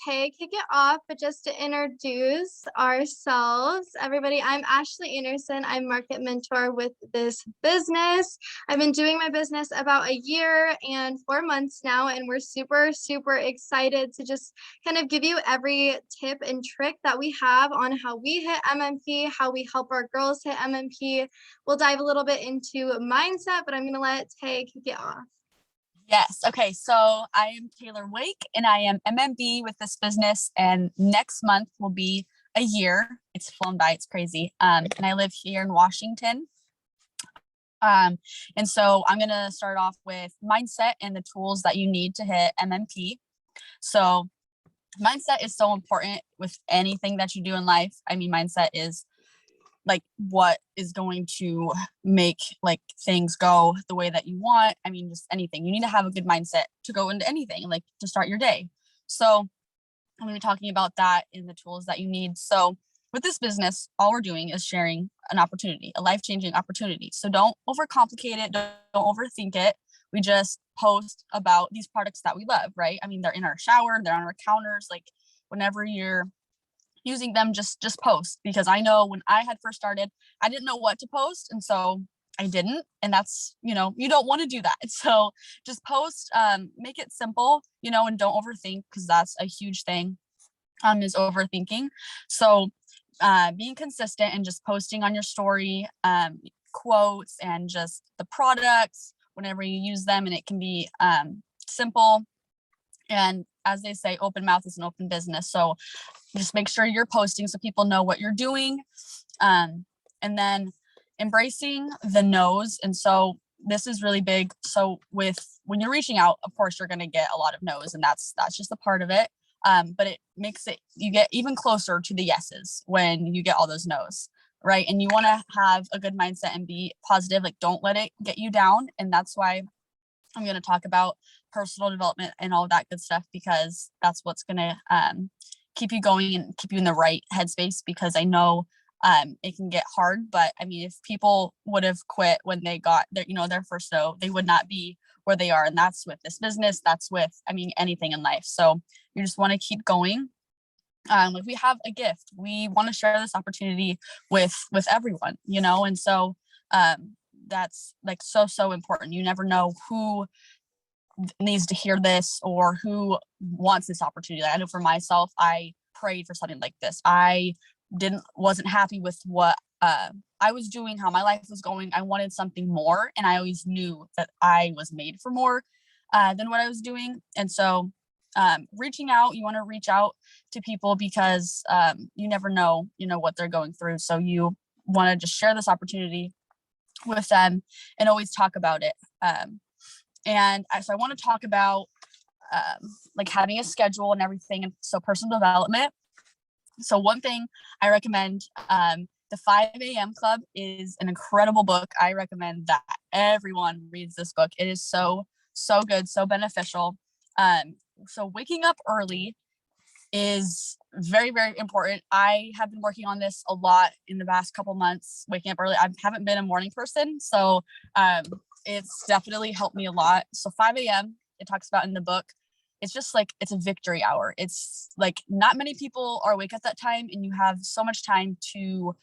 kick it off, but just to introduce ourselves, everybody, I'm Ashley Anderson. I'm market mentor with this business. I've been doing my business about a year and 4 months now, and we're super, super excited to just kind of give you every tip and trick that we have on how we hit MMP, how we help our girls hit MMP. We'll dive a little bit into mindset, but I'm going to let Tay kick it off. Yes. Okay. So I am Taylor Wake and I am MMB with this business. And next month will be a year. It's flown by. It's crazy. And I live here in Washington. And so I'm going to start off with mindset and the tools that you need to hit MMP. So mindset is so important with anything that you do in life. I mean, mindset is like what is going to make like things go the way that you want. I mean, just anything. You need to have a good mindset to go into anything, like to start your day. So I'm going to be talking about that in the tools that you need. So with this business, all we're doing is sharing an opportunity, a life-changing opportunity. So don't overcomplicate it. Don't overthink it. We just post about these products that we love, right? I mean, they're in our shower, they're on our counters, like whenever you're using them, just post, because I know when I had first started, I didn't know what to post, and so I didn't. And that's, you don't want to do that. So just post, make it simple, and don't overthink, because that's a huge thing, is overthinking. So being consistent and just posting on your story, quotes and just the products whenever you use them, and it can be simple. And as they say, open mouth is an open business. So just make sure you're posting so people know what you're doing. And then embracing the no's. And so this is really big. So when you're reaching out, of course, you're going to get a lot of no's, and that's just a part of it. But it makes it, you get even closer to the yeses when you get all those no's, right? And you want to have a good mindset and be positive. Like, don't let it get you down. And that's why I'm going to talk about personal development and all of that good stuff, because that's what's going to keep you going and keep you in the right headspace, because I know it can get hard. But I mean, if people would have quit when they got their first no, they would not be where they are. And that's with this business. That's with, I mean, anything in life. So you just want to keep going. Like, we have a gift. We want to share this opportunity with everyone, and so that's like so important. You never know who needs to hear this or who wants this opportunity. I know for myself, I prayed for something like this. I wasn't happy with what I was doing, how my life was going. I wanted something more, and I always knew that I was made for more than what I was doing. And so reaching out, you want to reach out to people, because you never know, what they're going through. So you want to just share this opportunity with them and always talk about it. So I want to talk about like having a schedule and everything. And so personal development. So one thing I recommend, the 5 a.m. Club is an incredible book. I recommend that everyone reads this book. It is so good, so beneficial. So waking up early is very, very important. I have been working on this a lot in the past couple months, waking up early. I haven't been a morning person, so it's definitely helped me a lot. So 5 a.m., it talks about in the book, it's just like, it's a victory hour. It's like, not many people are awake at that time, and you have so much time to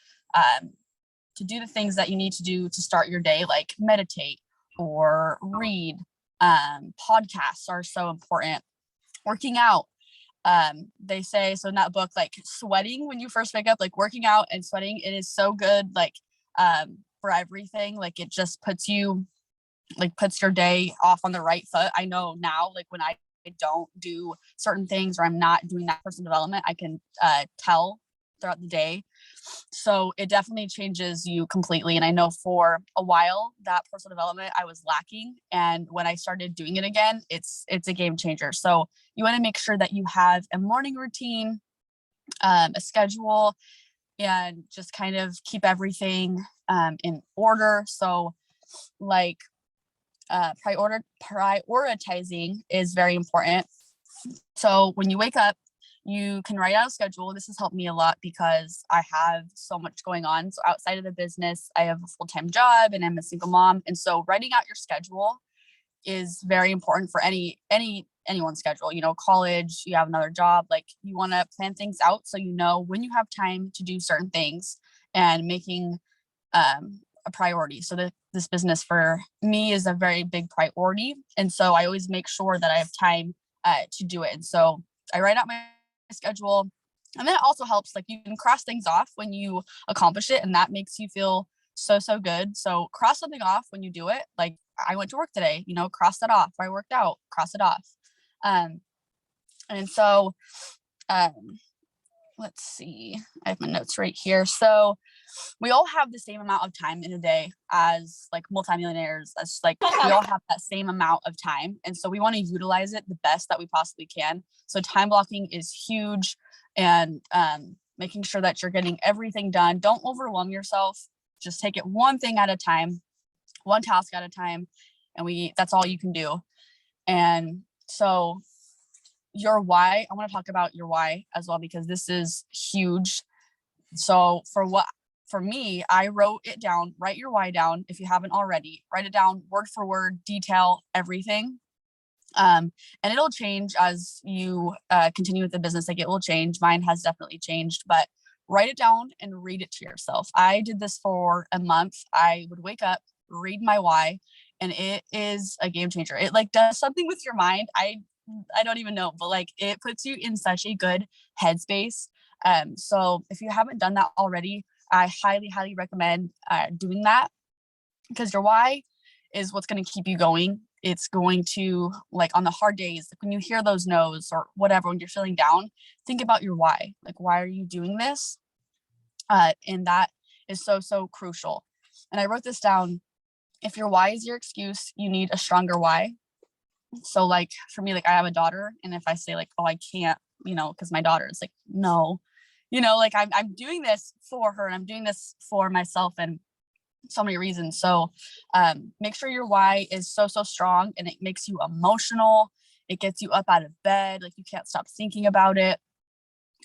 do the things that you need to do to start your day, like meditate or read. Podcasts are so important. Working out. They say, so in that book, like sweating when you first wake up, like working out and sweating, it is so good, like for everything. Like, it just puts your day off on the right foot. I know now, like when I don't do certain things, or I'm not doing that personal development, I can tell throughout the day. So it definitely changes you completely. And I know for a while that personal development I was lacking, and when I started doing it again, it's a game changer. So you want to make sure that you have a morning routine, a schedule, and just kind of keep everything in order. So like prioritizing is very important. So when you wake up, you can write out a schedule. This has helped me a lot because I have so much going on. So outside of the business, I have a full-time job and I'm a single mom. And so writing out your schedule is very important for any anyone's schedule, college, you have another job, like you want to plan things out so you know when you have time to do certain things, and making a priority. So this business for me is a very big priority. And so I always make sure that I have time to do it. And so I write out my schedule. And then it also helps, like, you can cross things off when you accomplish it, and that makes you feel so good. So cross something off when you do it. Like, I went to work today, cross that off. I worked out, cross it off. And so let's see, I have my notes right here. So we all have the same amount of time in a day as like multimillionaires, as like we all have that same amount of time. And so we want to utilize it the best that we possibly can. So time blocking is huge, and making sure that you're getting everything done. Don't overwhelm yourself. Just take it one thing at a time, one task at a time. And that's all you can do. And so your why, I want to talk about your why as well, because this is huge. So for me, I wrote it down. Write your why down if you haven't already. Write it down word for word, detail everything. And it'll change as you continue with the business. Like, it will change. Mine has definitely changed, but write it down and read it to yourself. I did this for a month. I would wake up, read my why, and it is a game changer. It like does something with your mind. I don't even know, but like, it puts you in such a good headspace. So if you haven't done that already, I highly recommend doing that, because your why is what's going to keep you going. It's going to, like, on the hard days, like when you hear those no's or whatever, when you're feeling down, think about your why. Like, why are you doing this? And that is so crucial. And I wrote this down. If your why is your excuse, you need a stronger why. So like for me, like, I have a daughter, and if I say like, oh, I can't, because my daughter is like, no, like I'm doing this for her, and I'm doing this for myself, and so many reasons. So make sure your why is so strong, and it makes you emotional. It gets you up out of bed. Like, you can't stop thinking about it.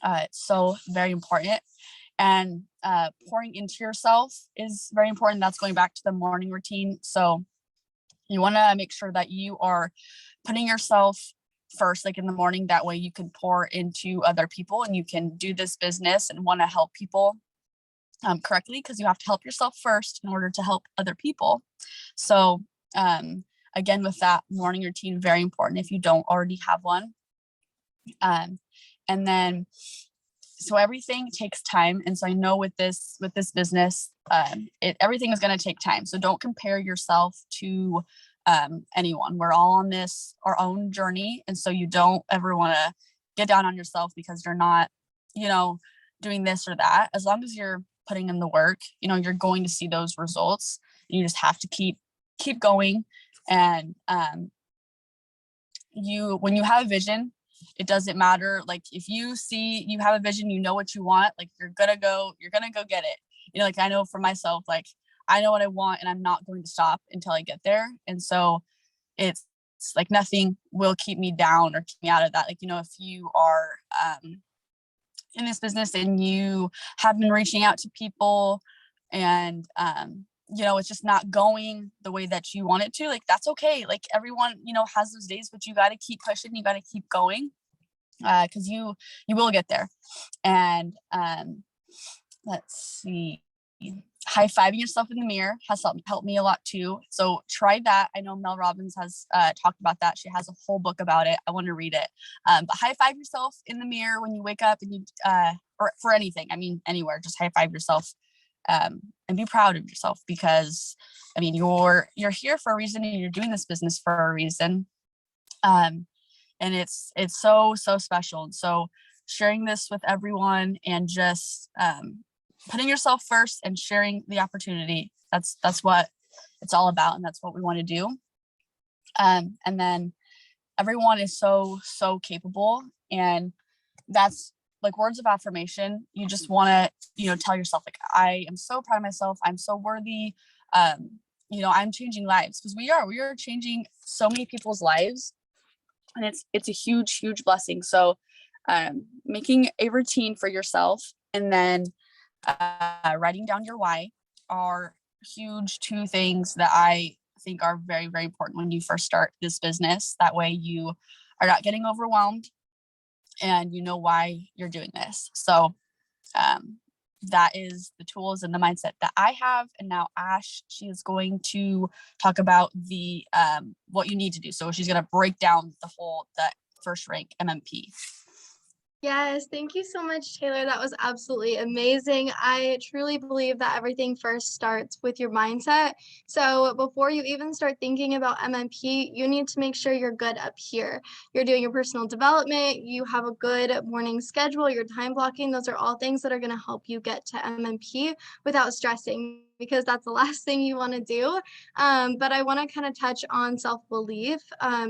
It's so very important. And pouring into yourself is very important. That's going back to the morning routine. So you want to make sure that you are putting yourself first, like in the morning. That way you can pour into other people, and you can do this business and want to help people correctly, because you have to help yourself first in order to help other people. So again, with that morning routine, very important if you don't already have one. And then, so everything takes time. And so I know with this business, everything is going to take time. So don't compare yourself to anyone. We're all on our own journey. And so you don't ever want to get down on yourself because you're not, doing this or that. As long as you're putting in the work, you're going to see those results. You just have to keep going. And when you have a vision, it doesn't matter. Like, if you have a vision, what you want, like, you're gonna go get it. Like, I know for myself, like, I know what I want, and I'm not going to stop until I get there. And so it's like nothing will keep me down or keep me out of that. Like, if you are in this business and you have been reaching out to people, and it's just not going the way that you want it to, like, that's okay. Like, everyone has those days, but you got to keep pushing, you got to keep going, because you will get there. And let's see, high-fiving yourself in the mirror has helped me a lot too. So try that. I know Mel Robbins has talked about that. She has a whole book about it. I want to read it. But high-five yourself in the mirror when you wake up, and or for anything. I mean, anywhere, just high-five yourself, and be proud of yourself, because I mean, you're here for a reason, and you're doing this business for a reason. And it's so special. And so sharing this with everyone, and just putting yourself first and sharing the opportunity, that's what it's all about, and that's what we want to do. And then everyone is so capable, and that's like words of affirmation. You just want to tell yourself, like, I am so proud of myself, I'm so worthy. I'm changing lives, because we are changing so many people's lives, and it's a huge blessing. So making a routine for yourself, and then writing down your why are huge two things that I think are very important when you first start this business. That way you are not getting overwhelmed and you know why you're doing this. So that is the tools and the mindset that I have. And now Ash, she is going to talk about the what you need to do. So she's going to break down the first rank MMP. Yes, thank you so much, Taylor. That was absolutely amazing. I truly believe that everything first starts with your mindset. So before you even start thinking about MMP, you need to make sure you're good up here. You're doing your personal development, you have a good morning schedule, your time blocking. Those are all things that are going to help you get to MMP without stressing, because that's the last thing you want to do. But I want to kind of touch on self-belief.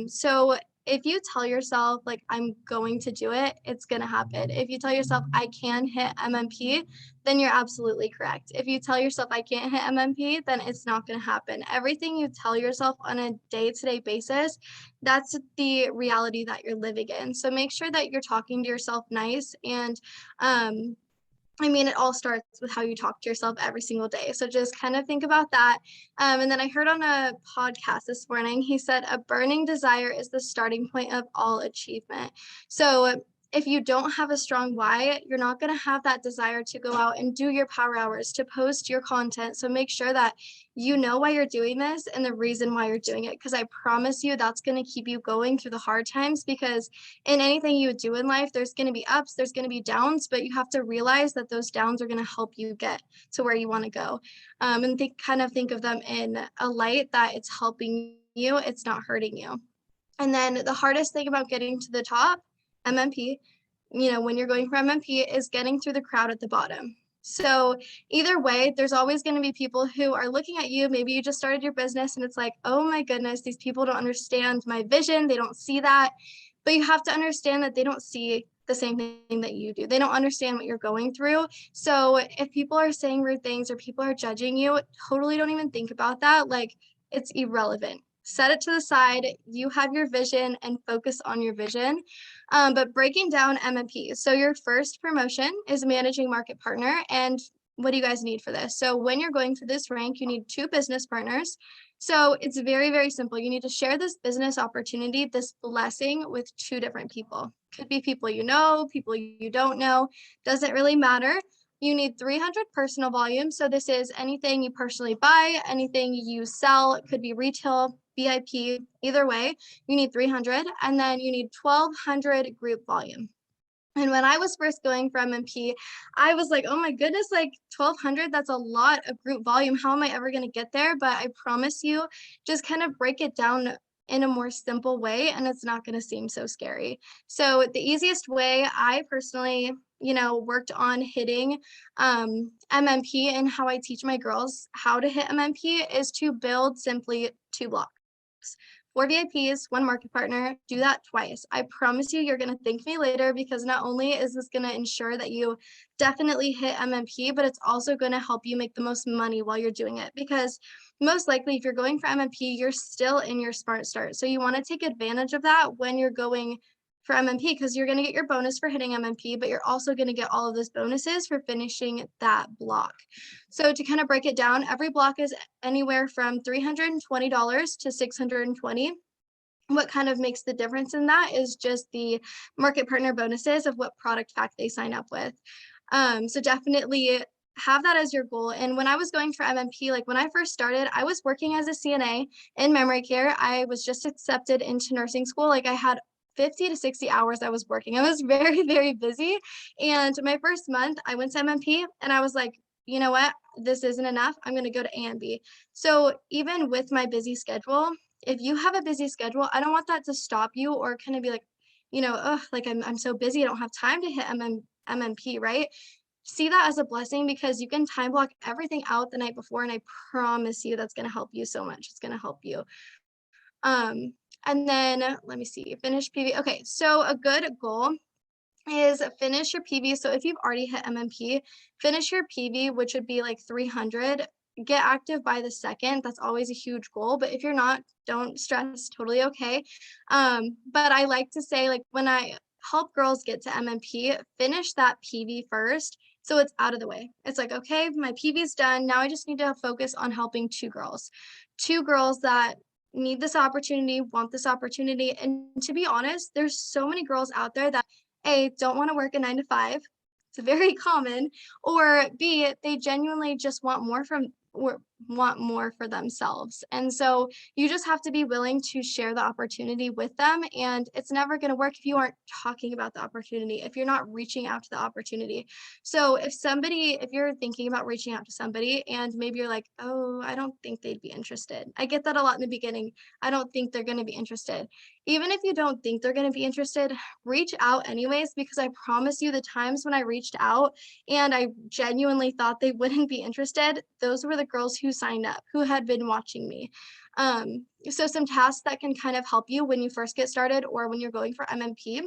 So if you tell yourself, like, I'm going to do it, it's going to happen. If you tell yourself, I can hit MMP, then you're absolutely correct. If you tell yourself, I can't hit MMP, then it's not going to happen. Everything you tell yourself on a day-to-day basis, that's the reality that you're living in. So make sure that you're talking to yourself nice. And I mean, it all starts with how you talk to yourself every single day. So just kind of think about that. And then I heard on a podcast this morning, he said, a burning desire is the starting point of all achievement. So if you don't have a strong why, you're not going to have that desire to go out and do your power hours, to post your content. So make sure that you know why you're doing this and the reason why you're doing it, because I promise you that's going to keep you going through the hard times. Because in anything you do in life, there's going to be ups, there's going to be downs, but you have to realize that those downs are going to help you get to where you want to go. And think of them in a light that it's helping you, it's not hurting you. And then the hardest thing about getting to the top, MMP, when you're going for MMP, is getting through the crowd at the bottom. So either way, there's always going to be people who are looking at you. Maybe you just started your business and it's like, oh my goodness, these people don't understand my vision. They don't see that. But you have to understand that they don't see the same thing that you do. They don't understand what you're going through. So if people are saying rude things or people are judging you, totally don't even think about that. Like, it's irrelevant. Set it to the side. You have your vision and focus on your vision. But breaking down MMP. So your first promotion is managing market partner. And what do you guys need for this? So when you're going for this rank, you need 2 business partners. So it's very, very simple. You need to share this business opportunity, this blessing, with 2 different people. Could be people you know, people you don't know, doesn't really matter. You need 300 personal volume. So this is anything you personally buy, anything you sell. It could be retail, VIP, either way. You need 300. And then you need 1,200 group volume. And when I was first going for MMP, I was like, oh my goodness, like 1,200, that's a lot of group volume. How am I ever going to get there? But I promise you, just kind of break it down in a more simple way, and it's not going to seem so scary. So the easiest way I personally, worked on hitting MMP, and how I teach my girls how to hit MMP, is to build simply 2 blocks. 4 VIPs, 1 market partner. Do that twice. I promise you, you're going to thank me later, because not only is this going to ensure that you definitely hit MMP, but it's also going to help you make the most money while you're doing it. Because most likely, if you're going for MMP, you're still in your Smart Start. So you want to take advantage of that when you're going for MMP, because you're going to get your bonus for hitting MMP, but you're also going to get all of those bonuses for finishing that block. So to kind of break it down, every block is anywhere from $320 to $620. What kind of makes the difference in that is just the market partner bonuses of what product pack they sign up with. So definitely have that as your goal. And when I was going for MMP, like when I first started, I was working as a CNA in memory care. I was just accepted into nursing school. Like I had 50 to 60 hours I was working. I was very, very busy. And my first month, I went to MMP and I was like, you know what? This isn't enough. I'm going to go to A&B. So even with my busy schedule, if you have a busy schedule, I don't want that to stop you or kind of be like, oh, like I'm so busy, I don't have time to hit MMP, right? See that as a blessing, because you can time block everything out the night before, and I promise you that's going to help you so much. It's going to help you. And then let me see, finish PV. Okay, so a good goal is finish your PV. So if you've already hit MMP, finish your PV, which would be like 300. Get active by the second. That's always a huge goal. But if you're not, don't stress, totally okay. But I like to say, like, when I help girls get to MMP, finish that PV first, so it's out of the way. It's like, okay, my PV is done. Now I just need to focus on helping 2 girls. 2 girls that need this opportunity, want this opportunity. And to be honest, there's so many girls out there that A, don't want to work a 9 to 5. It's very common. Or B, they genuinely just want more from or want more for themselves. And so you just have to be willing to share the opportunity with them. And it's never going to work if you aren't talking about the opportunity, if you're not reaching out to the opportunity. So if you're thinking about reaching out to somebody and maybe you're like, oh, I don't think they'd be interested. I get that a lot in the beginning. I don't think they're going to be interested. Even if you don't think they're going to be interested, reach out anyways, because I promise you the times when I reached out and I genuinely thought they wouldn't be interested, those were the girls who signed up, who had been watching me. So some tasks that can kind of help you when you first get started or when you're going for MMP.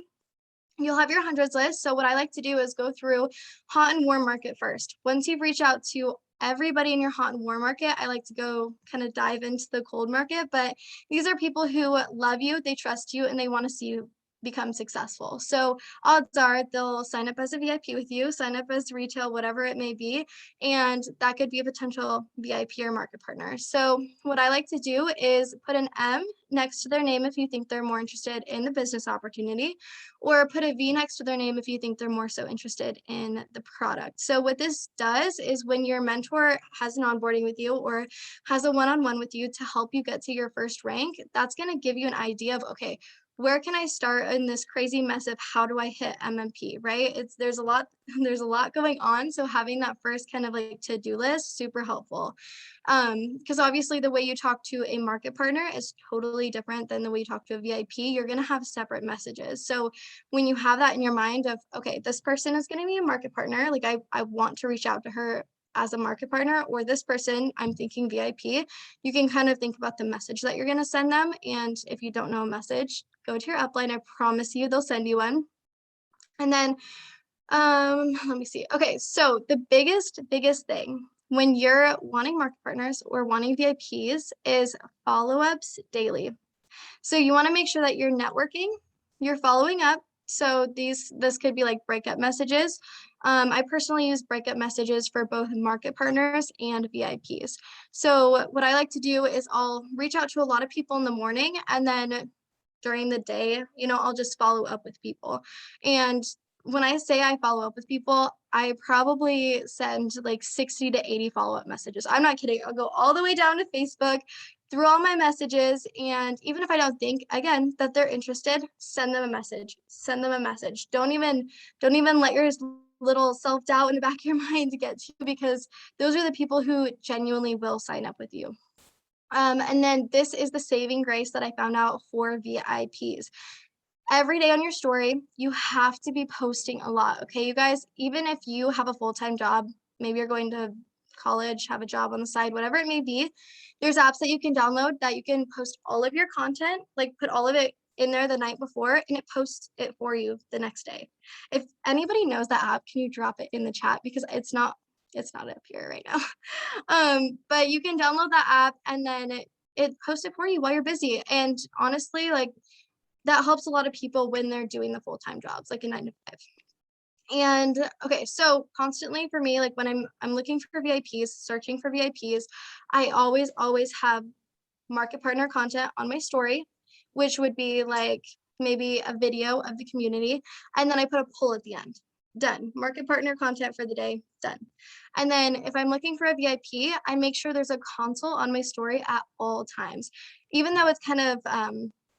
You'll have your hundreds list. So what I like to do is go through hot and warm market first. Once you've reached out to everybody in your hot and warm market, I like to go kind of dive into the cold market. But these are people who love you, they trust you, and they want to see you become successful. So odds are they'll sign up as a VIP with you, sign up as retail, whatever it may be, and that could be a potential VIP or market partner. So what I like to do is put an M next to their name if you think they're more interested in the business opportunity, or put a V next to their name if you think they're more so interested in the product. So what this does is when your mentor has an onboarding with you or has a one-on-one with you to help you get to your first rank, that's going to give you an idea of, okay, where can I start in this crazy mess of how do I hit MMP, right? There's a lot there's a lot going on, so having that first kind of like to-do list super helpful. Because obviously the way you talk to a market partner is totally different than the way you talk to a VIP. You're going to have separate messages. So when you have that in your mind of, okay, this person is going to be a market partner, like I want to reach out to her as a market partner, or this person, I'm thinking VIP, you can kind of think about the message that you're going to send them. And if you don't know a message, go to your upline. I promise you they'll send you one. And then let me see. Okay, so the biggest thing when you're wanting market partners or wanting VIPs is follow-ups daily. So you want to make sure that you're networking, you're following up. So this could be like breakup messages. I personally use breakup messages for both market partners and VIPs. So what I like to do is I'll reach out to a lot of people in the morning, and then during the day, I'll just follow up with people. And when I say I follow up with people, I probably send like 60 to 80 follow-up messages. I'm not kidding. I'll go all the way down to Facebook, through all my messages, and even if I don't think again that they're interested, send them a message. Send them a message. Don't even let your little self-doubt in the back of your mind get to you, because those are the people who genuinely will sign up with you. And then this is the saving grace that I found out for VIPs. Every day on your story, you have to be posting a lot. Okay, you guys, even if you have a full-time job, maybe you're going to college, have a job on the side, whatever it may be, there's apps that you can download that you can post all of your content, like put all of it in there the night before, and it posts it for you the next day. If anybody knows that app, can you drop it in the chat, because it's not up here right now. But you can download that app and then it posts it for you while you're busy. And honestly, like that helps a lot of people when they're doing the full-time jobs, like a 9 to 5. And okay, so constantly for me, like when I'm looking for VIPs, searching for VIPs, I always have market partner content on my story, which would be like maybe a video of the community, and then I put a poll at the end. Done. Market partner content for the day, done. And then if I'm looking for a VIP, I make sure there's a console on my story at all times. Even though it's kind of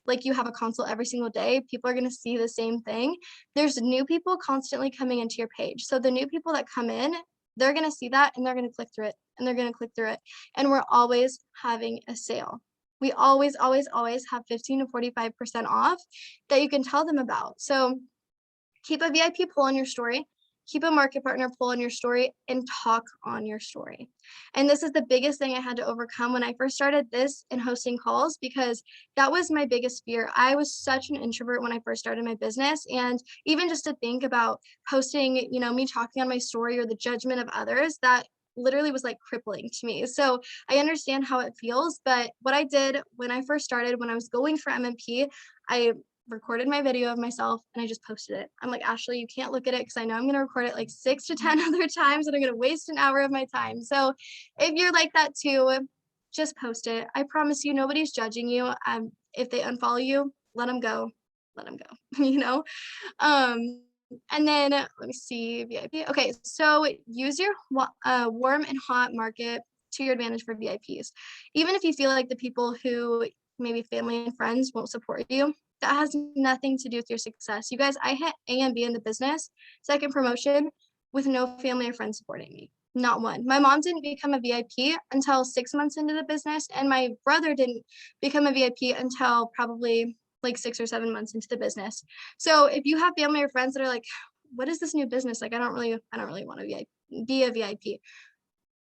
like you have a console every single day, people are going to see the same thing. There's new people constantly coming into your page. So the new people that come in, they're going to see that and they're going to click through it and they're going to click through it. And we're always having a sale. We always have 15 to 45% off that you can tell them about. So keep a VIP poll on your story, keep a market partner poll on your story, and talk on your story. And this is the biggest thing I had to overcome when I first started this and hosting calls, because that was my biggest fear. I was such an introvert when I first started my business. And even just to think about posting, me talking on my story or the judgment of others, that literally was like crippling to me. So I understand how it feels. But what I did when I first started, when I was going for MMP, I recorded my video of myself and I just posted it. I'm like, Ashley, you can't look at it because I know I'm going to record it like 6 to 10 other times and I'm going to waste an hour of my time. So if you're like that too, just post it. I promise you, nobody's judging you. If they unfollow you, let them go. Let them go, you know? And then let me see, VIP. Okay, so use your warm and hot market to your advantage for VIPs. Even if you feel like the people who maybe family and friends won't support you, that has nothing to do with your success. You guys, I hit A and B in the business, second promotion, with no family or friends supporting me. Not one. My mom didn't become a VIP until 6 months into the business, and my brother didn't become a VIP until probably like 6 or 7 months into the business. So if you have family or friends that are like, what is this new business? Like, I don't really want to be a VIP.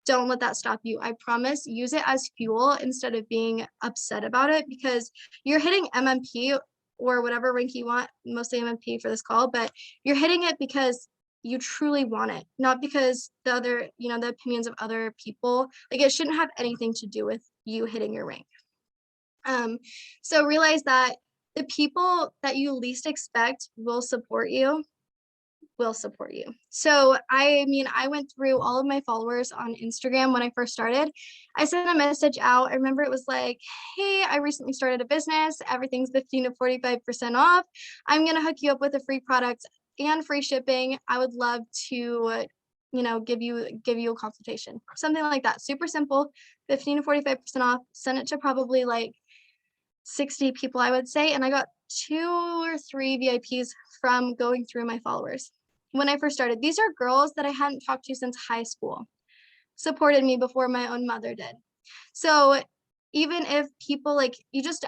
Don't let that stop you. I promise, use it as fuel instead of being upset about it, because you're hitting MMP or whatever rank you want, mostly MMP for this call, but you're hitting it because you truly want it, not because the opinions of other people. Like, it shouldn't have anything to do with you hitting your rank. Um, so realize that the people that you least expect will support you. So I mean, I went through all of my followers on Instagram when I first started. I sent a message out. I remember it was like, hey, I recently started a business. Everything's 15 to 45% off. I'm gonna hook you up with a free product and free shipping. I would love to give you a consultation. Something like that. Super simple, 15 to 45% off. Send it to probably like 60 people, I would say, and I got 2 or 3 VIPs from going through my followers. When I first started, these are girls that I hadn't talked to since high school, supported me before my own mother did. So even if people like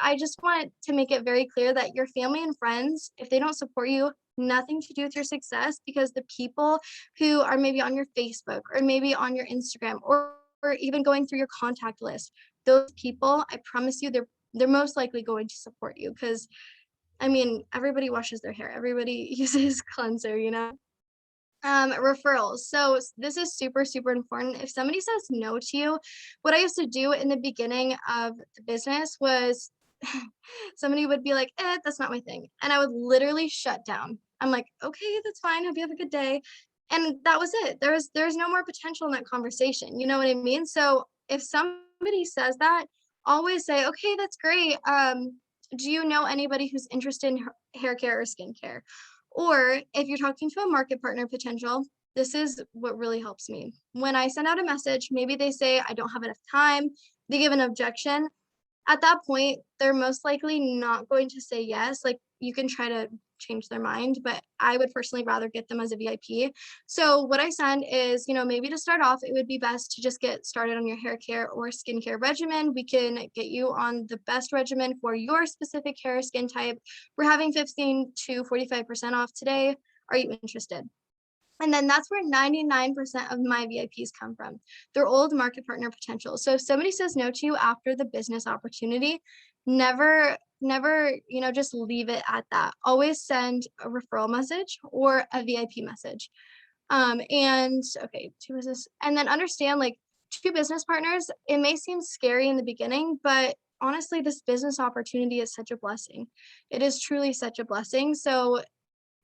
I just wanted to make it very clear that your family and friends, if they don't support you, nothing to do with your success, because the people who are maybe on your Facebook or maybe on your Instagram or even going through your contact list, those people, I promise you, they're most likely going to support you, because I mean, everybody washes their hair, everybody uses cleanser, you know? Referrals. So this is super, super important. If somebody says no to you, what I used to do in the beginning of the business was somebody would be like, that's not my thing. And I would literally shut down. I'm like, okay, that's fine. Hope you have a good day. And that was it. There's no more potential in that conversation. You know what I mean? So if somebody says that, always say, okay, that's great. Do you know anybody who's interested in hair care or skincare? Or if you're talking to a market partner potential, this is what really helps me. When I send out a message, maybe they say, I don't have enough time, they give an objection. At that point, they're most likely not going to say yes. Like, you can try to change their mind, but I would personally rather get them as a VIP. So what I send is, maybe to start off, it would be best to just get started on your hair care or skincare regimen. We can get you on the best regimen for your specific hair or skin type. We're having 15 to 45% off today. Are you interested? And then that's where 99% of my VIPs come from. They're old market partner potential. So if somebody says no to you after the business opportunity, never, just leave it at that. Always send a referral message or a VIP message. And okay, two business, and then understand, like, two business partners, it may seem scary in the beginning, but honestly, this business opportunity is such a blessing. It is truly such a blessing. So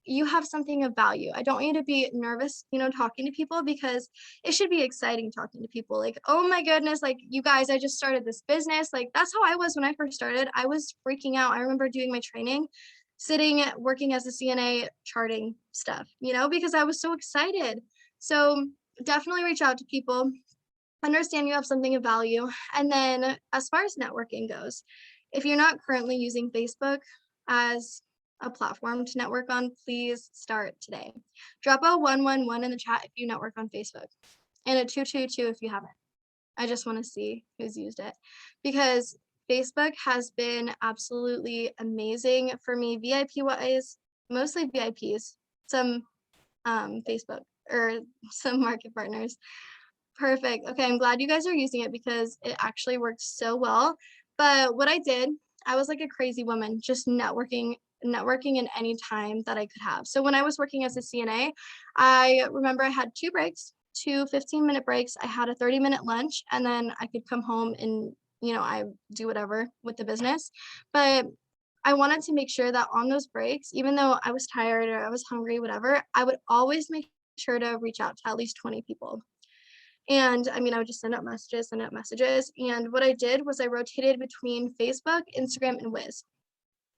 you have something of value. I don't want you to be nervous, talking to people, because it should be exciting talking to people. Like, oh my goodness, like, you guys, I just started this business. Like, that's how I was when I first started. I was freaking out. I remember doing my training, working as a CNA, charting stuff, because I was so excited. So definitely reach out to people, understand you have something of value. And then as far as networking goes, if you're not currently using Facebook as a platform to network on, please start today. Drop a 111 in the chat if you network on Facebook, and a 222 if you haven't. I just want to see who's used it, because Facebook has been absolutely amazing for me, VIP wise, mostly VIPs, some Facebook or some market partners. Perfect. Okay, I'm glad you guys are using it, because it actually works so well. But what I did, I was like a crazy woman, just networking in any time that I could have. So when I was working as a CNA, I remember I had 2 breaks, 2 15-minute breaks. I had a 30-minute lunch, and then I could come home and, I do whatever with the business. But I wanted to make sure that on those breaks, even though I was tired or I was hungry, whatever, I would always make sure to reach out to at least 20 people. And I mean, I would just send out messages, send out messages. And what I did was I rotated between Facebook, Instagram, and Wiz.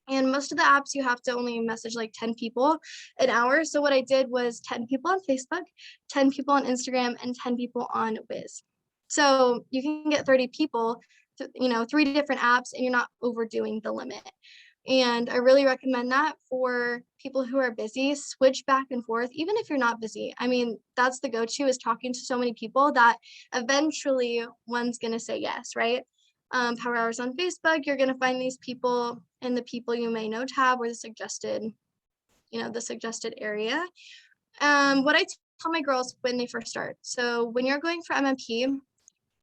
And most of the apps you have to only message like 10 people an hour. So what I did was 10 people on Facebook, 10 people on Instagram, and 10 people on Wiz. So you can get 30 people, three different apps, and you're not overdoing the limit. And I really recommend that for people who are busy. Switch back and forth, even if you're not busy. I mean, that's the go-to, is talking to so many people that eventually one's going to say yes, right? Power Hours on Facebook, you're going to find these people in the people you may know tab, or the suggested area. What I tell my girls when they first start. So when you're going for MMP,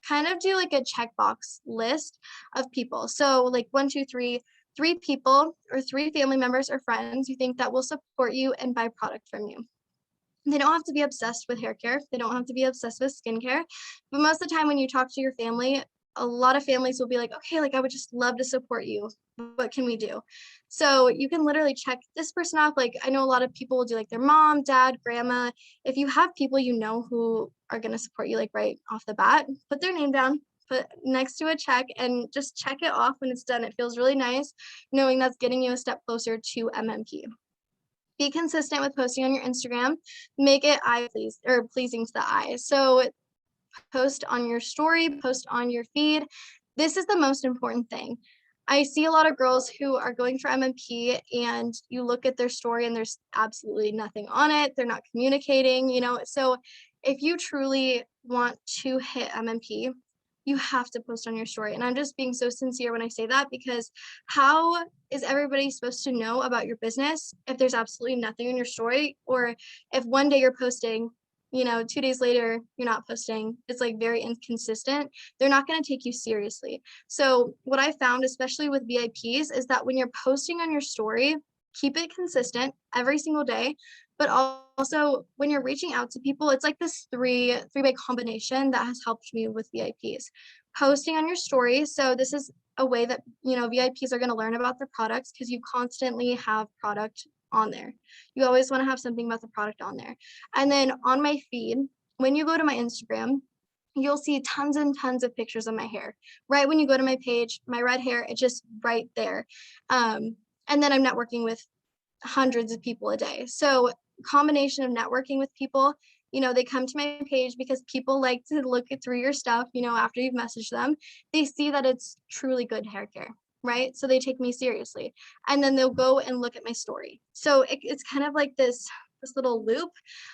kind of do like a checkbox list of people. So like 1, 2, 3, 3 people or 3 family members or friends you think that will support you and buy product from you. They don't have to be obsessed with hair care. They don't have to be obsessed with skincare. But most of the time when you talk to your family, a lot of families will be like, okay, like I would just love to support you. What can we do? So you can literally check this person off. Like I know a lot of people will do like their mom, dad, grandma. If you have people you know who are going to support you like right off the bat, put their name down, put next to a check, and just check it off when it's done. It feels really nice knowing that's getting you a step closer to MMP. Be consistent with posting on your Instagram. Make it pleasing to the eye. So post on your story, post on your feed. This is the most important thing. I see a lot of girls who are going for MMP, and you look at their story and there's absolutely nothing on it. They're not communicating. So if you truly want to hit MMP, you have to post on your story. And I'm just being so sincere when I say that, because how is everybody supposed to know about your business if there's absolutely nothing in your story? Or if one day you're posting, 2 days later, you're not posting. It's like very inconsistent. They're not going to take you seriously. So what I found, especially with VIPs, is that when you're posting on your story, keep it consistent every single day. But also when you're reaching out to people, it's like this three-way combination that has helped me with VIPs. Posting on your story. So this is a way that, VIPs are going to learn about their products, because you constantly have product on there. You always want to have something about the product on there. And then on my feed, when you go to my Instagram, you'll see tons and tons of pictures of my hair. Right when you go to my page, my red hair, it's just right there. And then I'm networking with hundreds of people a day. So combination of networking with people, they come to my page because people like to look through your stuff, after you've messaged them. They see that it's truly good hair care, right? So they take me seriously. And then they'll go and look at my story. So it's kind of like this little loop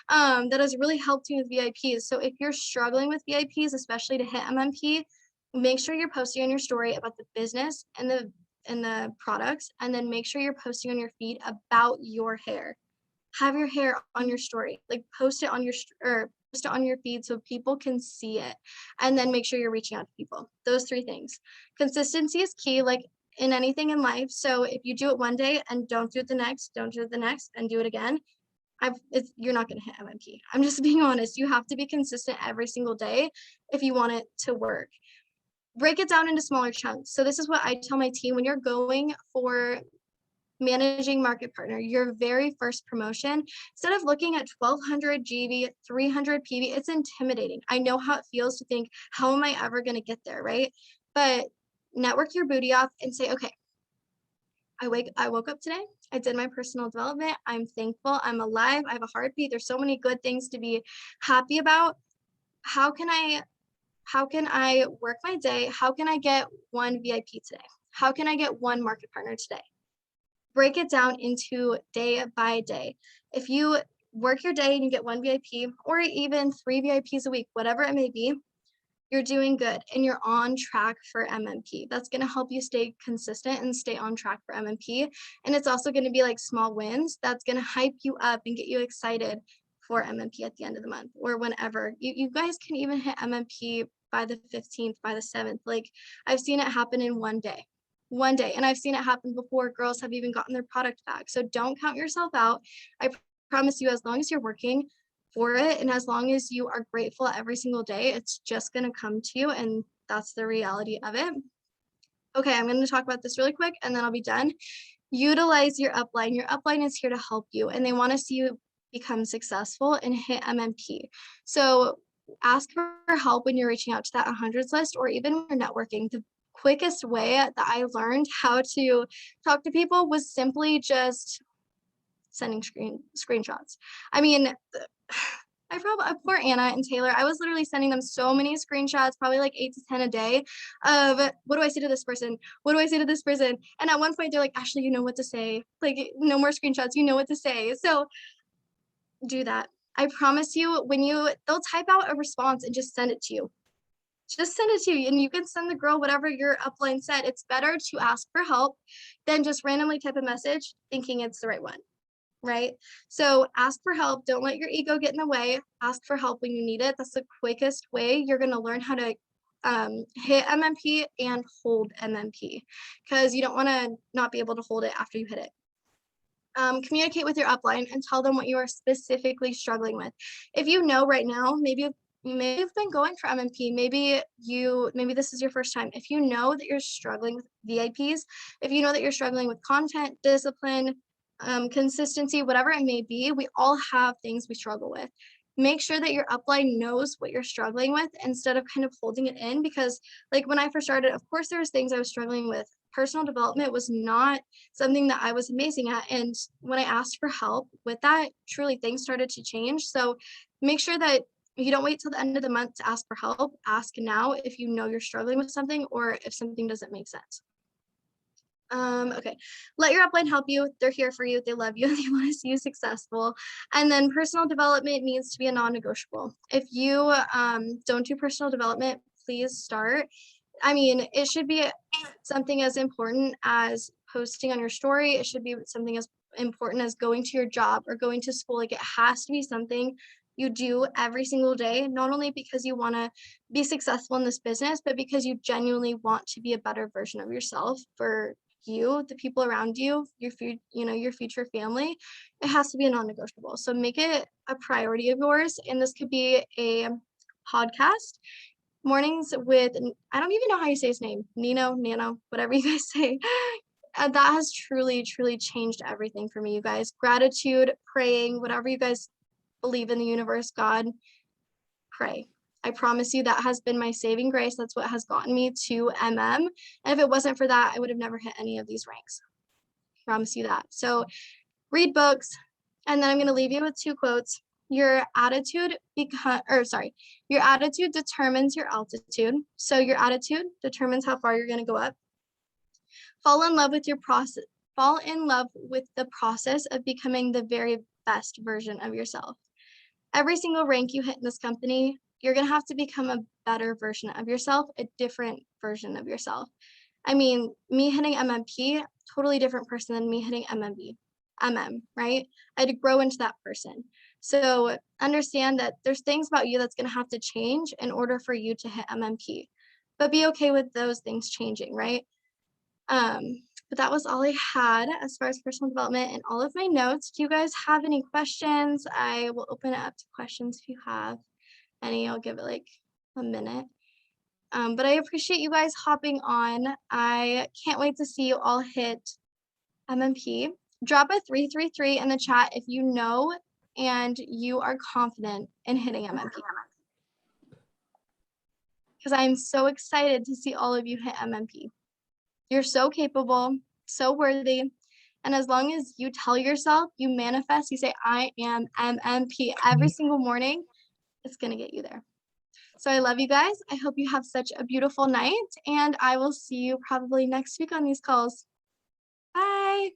that has really helped me with VIPs. So if you're struggling with VIPs, especially to hit MMP, make sure you're posting on your story about the business and the products, and then make sure you're posting on your feed about your hair. Have your hair on your story, like post it on your feed so people can see it, and then make sure you're reaching out to people. Those 3 things. Consistency is key, like in anything in life. So if you do it one day and don't do it the next, don't do it the next, and do it again, you're not going to hit MMP. I'm just being honest. You have to be consistent every single day if you want it to work. Break it down into smaller chunks. So this is what I tell my team: when you're going for managing market partner, your very first promotion, instead of looking at 1200 GB, 300 PV, it's intimidating. I know how it feels to think, how am I ever going to get there, right? But network your booty off and say, okay, I woke up today. I did my personal development. I'm thankful. I'm alive. I have a heartbeat. There's so many good things to be happy about. How can I work my day? How can I get one VIP today? How can I get one market partner today? Break it down into day by day. If you work your day and you get one VIP, or even 3 VIPs a week, whatever it may be, you're doing good and you're on track for MMP. That's going to help you stay consistent and stay on track for MMP. And it's also going to be like small wins that's going to hype you up and get you excited for MMP at the end of the month, or whenever. You guys can even hit MMP by the 15th, by the 7th. Like I've seen it happen in one day. And I've seen it happen before girls have even gotten their product back. So don't count yourself out. I promise you, as long as you're working for it, and as long as you are grateful every single day, it's just going to come to you. And that's the reality of it. Okay, I'm going to talk about this really quick and then I'll be done. Utilize your upline. Your upline is here to help you, and they want to see you become successful and hit MMP. So ask for help when you're reaching out to that 100s list or even when you're networking. The quickest way that I learned how to talk to people was simply just sending screenshots. I mean, I probably poor Anna and Taylor. I was literally sending them so many screenshots, probably like 8 to 10 a day of what do I say to this person? What do I say to this person? And at one point they're like, Ashley, you know what to say. Like no more screenshots, you know what to say. So do that. I promise you, they'll type out a response and just send it to you. Just send it to you, and you can send the girl whatever your upline said. It's better to ask for help than just randomly type a message thinking it's the right one, right? So ask for help. Don't let your ego get in the way. Ask for help when you need it. That's the quickest way you're going to learn how to hit MMP and hold MMP, because you don't want to not be able to hold it after you hit it. Communicate with your upline and tell them what you are specifically struggling with. If you know right now, maybe you've been going for MMP, maybe this is your first time. If you know that you're struggling with VIPs, if you know that you're struggling with content, discipline, consistency, whatever it may be, we all have things we struggle with. Make sure that your upline knows what you're struggling with instead of kind of holding it in, because like when I first started, of course there was things I was struggling with. Personal development was not something that I was amazing at. And when I asked for help with that, truly things started to change. So make sure that you don't wait till the end of the month to ask for help. Ask now if you know you're struggling with something or if something doesn't make sense. Okay. Let your upline help you. They're here for you. They love you. They want to see you successful. And then personal development needs to be a non-negotiable. If you don't do personal development, please start. I mean, it should be something as important as posting on your story. It should be something as important as going to your job or going to school. Like it has to be something you do every single day, not only because you want to be successful in this business, but because you genuinely want to be a better version of yourself for you, the people around you, your future family. It has to be a non-negotiable. So make it a priority of yours. And this could be a podcast, mornings with, I don't even know how you say his name, Nano, whatever you guys say. That has truly, truly changed everything for me, you guys. Gratitude, praying, whatever you guys believe in the universe, God, pray. I promise you that has been my saving grace. That's what has gotten me to MM. And if it wasn't for that, I would have never hit any of these ranks. I promise you that. So read books. And then I'm going to leave you with 2 quotes. Your attitude determines your altitude. So your attitude determines how far you're going to go up. Fall in love with the process of becoming the very best version of yourself. Every single rank you hit in this company, you're going to have to become a better version of yourself, a different version of yourself. I mean, me hitting MMP, totally different person than me hitting right? I had to grow into that person. So understand that there's things about you that's going to have to change in order for you to hit MMP, but be okay with those things changing, right? But that was all I had as far as personal development and all of my notes. Do you guys have any questions? I will open it up to questions if you have any. I'll give it like a minute. But I appreciate you guys hopping on. I can't wait to see you all hit MMP. Drop a 333 in the chat if you know and you are confident in hitting MMP. Because I'm so excited to see all of you hit MMP. You're so capable, so worthy. And as long as you tell yourself, you manifest, you say, I am MMP every single morning, it's going to get you there. So I love you guys. I hope you have such a beautiful night. And I will see you probably next week on these calls. Bye.